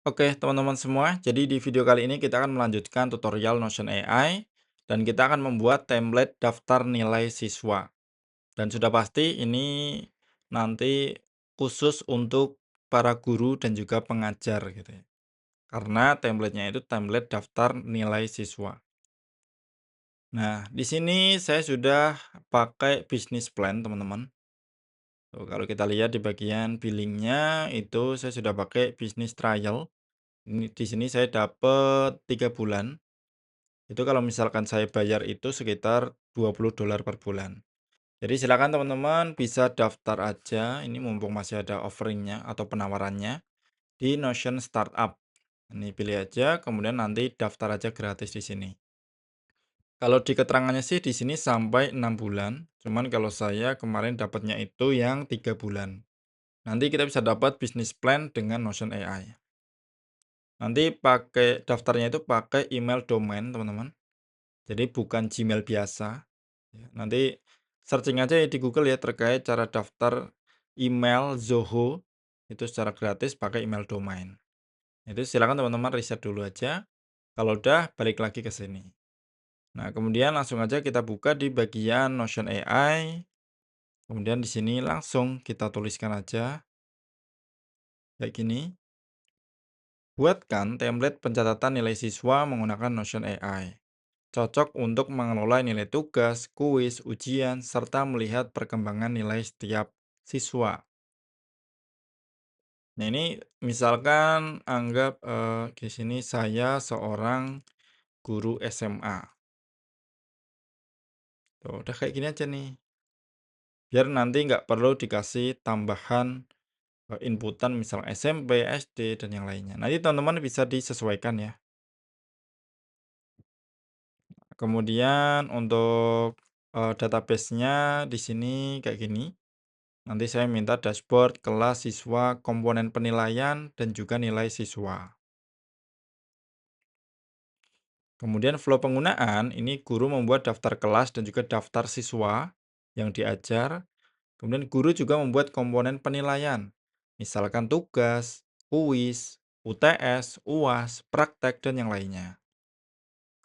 Oke, teman-teman semua. Jadi di video kali ini kita akan melanjutkan tutorial Notion AI dan kita akan membuat template daftar nilai siswa. Dan sudah pasti ini nanti khusus untuk para guru dan juga pengajar gitu ya. Karena templatenya itu template daftar nilai siswa. Nah, di sini saya sudah pakai business plan, teman-teman. Tuh, kalau kita lihat di bagian billingnya itu saya sudah pakai business trial. Ini di sini saya dapat 3 bulan. Itu kalau misalkan saya bayar itu sekitar $20 per bulan. Jadi silakan teman-teman bisa daftar aja, ini mumpung masih ada offeringnya atau penawarannya di Notion Startup. Ini pilih aja, kemudian nanti daftar aja gratis di sini. Kalau di keterangannya sih di sini sampai 6 bulan, cuman kalau saya kemarin dapatnya itu yang 3 bulan. Nanti kita bisa dapat bisnis plan dengan Notion AI. Nanti pakai daftarnya itu pakai email domain, teman-teman. Jadi bukan Gmail biasa. Ya, nanti searching aja ya di Google ya terkait cara daftar email Zoho itu secara gratis pakai email domain. Itu silakan teman-teman riset dulu aja. Kalau udah balik lagi ke sini. Nah, kemudian langsung aja kita buka di bagian Notion AI. Kemudian di sini langsung kita tuliskan aja kayak gini. Buatkan template pencatatan nilai siswa menggunakan Notion AI. Cocok untuk mengelola nilai tugas, kuis, ujian, serta melihat perkembangan nilai setiap siswa. Nah, ini misalkan anggap di sini saya seorang guru SMA. Tuh, udah kayak gini aja nih. Biar nanti nggak perlu dikasih tambahan inputan misal SMP, SD, dan yang lainnya. Nanti teman-teman bisa disesuaikan ya. Kemudian untuk database-nya di sini kayak gini. Nanti saya minta dashboard kelas siswa, komponen penilaian, dan juga nilai siswa. Kemudian flow penggunaan, ini guru membuat daftar kelas dan juga daftar siswa yang diajar. Kemudian guru juga membuat komponen penilaian, misalkan tugas, kuis, UTS, UAS, praktek, dan yang lainnya.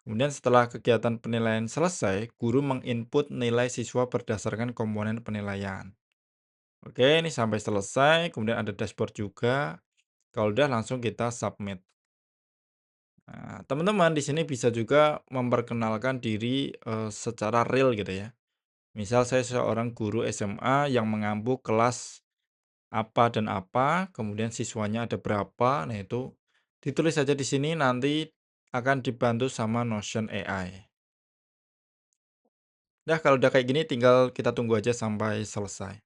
Kemudian setelah kegiatan penilaian selesai, guru menginput nilai siswa berdasarkan komponen penilaian. Oke, ini sampai selesai, kemudian ada dashboard juga. Kalau udah langsung kita submit. Nah, teman-teman di sini bisa juga memperkenalkan diri secara real gitu ya. Misal saya seorang guru SMA yang mengampu kelas apa dan apa, kemudian siswanya ada berapa. Nah, itu ditulis saja di sini nanti akan dibantu sama Notion AI. Nah, kalau udah kayak gini tinggal kita tunggu aja sampai selesai.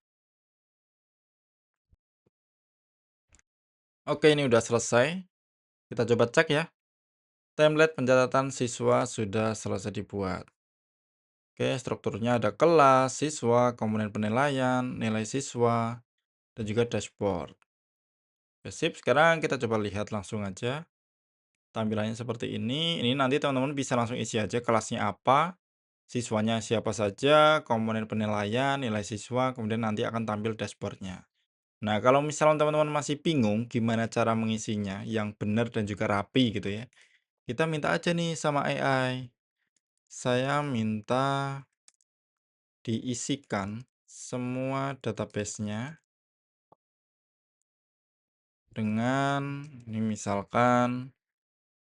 Oke, ini udah selesai. Kita coba cek ya. Template pencatatan siswa sudah selesai dibuat. Oke, strukturnya ada kelas, siswa, komponen penilaian, nilai siswa, dan juga dashboard. Oke, sip. Sekarang kita coba lihat langsung aja. Tampilannya seperti ini. Ini nanti teman-teman bisa langsung isi aja kelasnya apa, siswanya siapa saja, komponen penilaian, nilai siswa, kemudian nanti akan tampil dashboardnya. Nah, kalau misalnya teman-teman masih bingung gimana cara mengisinya yang benar dan juga rapi gitu ya, kita minta aja nih sama AI. Saya minta diisikan semua database-nya dengan ini misalkan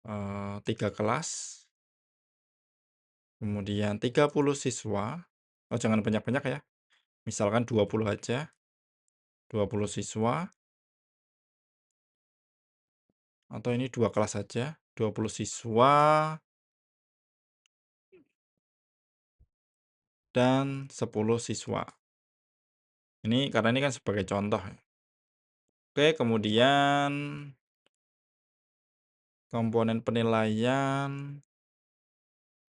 3 kelas, kemudian 30 siswa. Oh, jangan banyak-banyak ya. Misalkan 20 aja, 20 siswa atau ini 2 kelas saja, 20 siswa dan 10 siswa. Ini karena ini kan sebagai contoh ya. Oke, kemudian komponen penilaian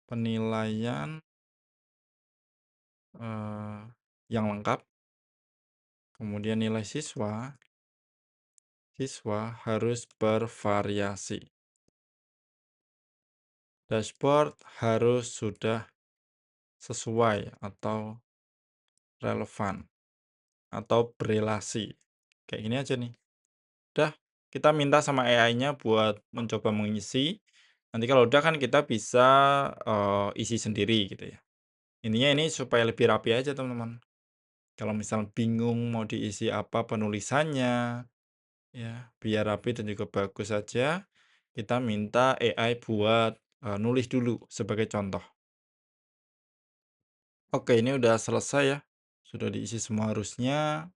penilaian eh, yang lengkap, kemudian nilai siswa harus bervariasi. Dashboard harus sudah sesuai atau relevan atau berelasi. Kayak gini aja nih. Udah, kita minta sama AI-nya buat mencoba mengisi, nanti kalau udah kan kita bisa, isi sendiri gitu ya. Intinya ini supaya lebih rapi aja teman-teman. Kalau misal bingung mau diisi apa penulisannya, ya biar rapi dan juga bagus saja, kita minta AI buat, nulis dulu sebagai contoh. Oke, ini udah selesai ya, sudah diisi semua harusnya.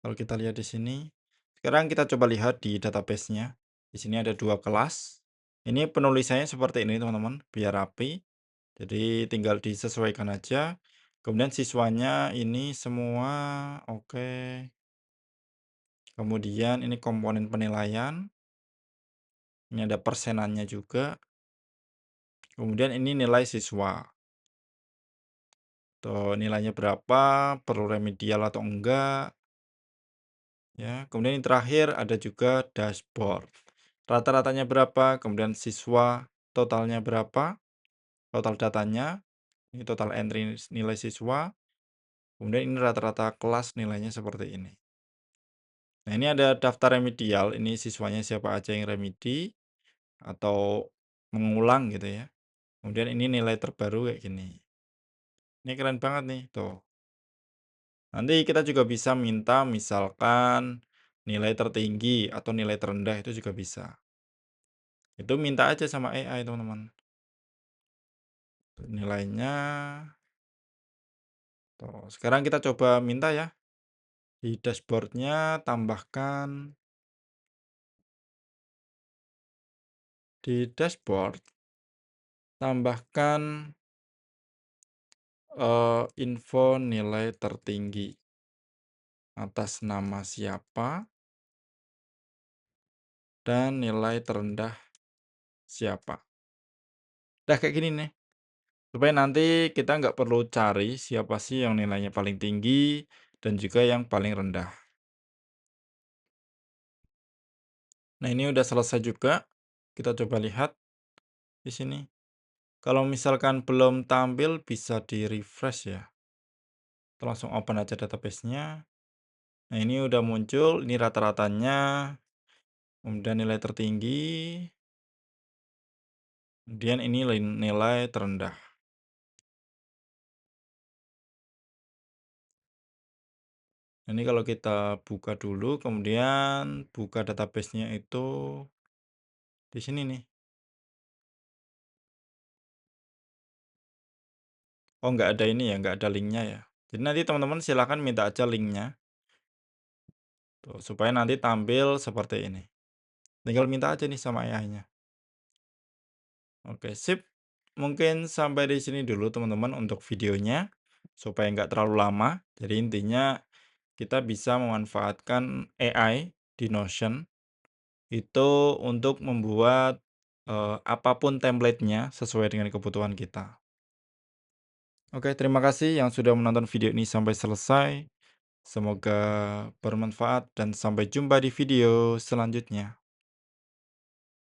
Kalau kita lihat di sini. Sekarang kita coba lihat di database-nya. Di sini ada 2 kelas. Ini penulisannya seperti ini teman-teman, biar rapi. Jadi tinggal disesuaikan aja. Kemudian siswanya ini semua oke. Kemudian ini komponen penilaian. Ini ada persenannya juga. Kemudian ini nilai siswa. Tuh, nilainya berapa, perlu remedial atau enggak. Ya, kemudian yang terakhir ada juga dashboard. Rata-ratanya berapa, kemudian siswa totalnya berapa, total datanya, ini total entry nilai siswa, kemudian ini rata-rata kelas nilainya seperti ini. Nah, ini ada daftar remedial, ini siswanya siapa aja yang remedi atau mengulang gitu ya. Kemudian ini nilai terbaru kayak gini. Ini keren banget nih, tuh. Nanti kita juga bisa minta misalkan nilai tertinggi atau nilai terendah itu juga bisa. Itu minta aja sama AI, teman-teman. Nilainya tuh, sekarang kita coba minta ya, di dashboard-nya tambahkan di dashboard, tambahkan, info nilai tertinggi atas nama siapa dan nilai terendah siapa. Udah kayak gini nih, supaya nanti kita nggak perlu cari siapa sih yang nilainya paling tinggi dan juga yang paling rendah. Nah, ini udah selesai juga, kita coba lihat di sini. Kalau misalkan belum tampil bisa di-refresh ya. Kita langsung open aja database-nya. Nah, ini udah muncul, ini rata-ratanya, kemudian nilai tertinggi, kemudian ini nilai terendah. Ini kalau kita buka dulu, kemudian buka database-nya itu di sini nih. Oh, nggak ada ini ya, nggak ada linknya ya. Jadi nanti teman-teman silakan minta aja linknya, tuh, supaya nanti tampil seperti ini. Tinggal minta aja nih sama AI-nya. Oke, sip. Mungkin sampai di sini dulu teman-teman untuk videonya, supaya nggak terlalu lama. Jadi intinya kita bisa memanfaatkan AI di Notion itu untuk membuat apapun template-nya sesuai dengan kebutuhan kita. Oke, terima kasih yang sudah menonton video ini sampai selesai. Semoga bermanfaat dan sampai jumpa di video selanjutnya.